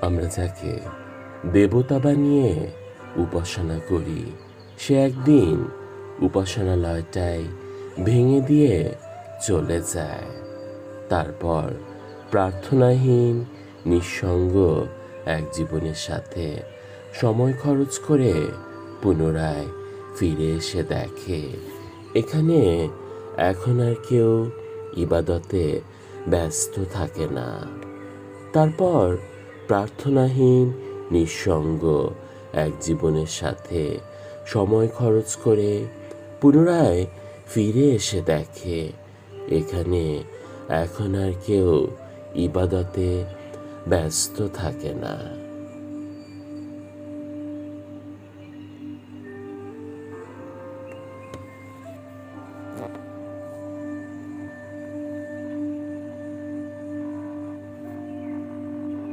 আমরা যাকে দেবতা বানিয়ে উপাসনা করি, সে একদিন উপাসনালয়টাই ভেঙে দিয়ে চলে যায়। তারপর প্রার্থনাহীন নিঃসঙ্গ এক জীবনের সাথে সময় খরচ করে পুনরায় ফিরে এসে দেখে এখানে এখন আর কেউ ইবাদতে ব্যস্ত থাকে না। তারপর প্রার্থনাহীন নিঃসঙ্গ এক জীবনের সাথে সময় খরচ করে পুনরায় ফিরে এসে দেখে এখানে এখন আর কেউ ইবাদতে ব্যস্ত থাকে না।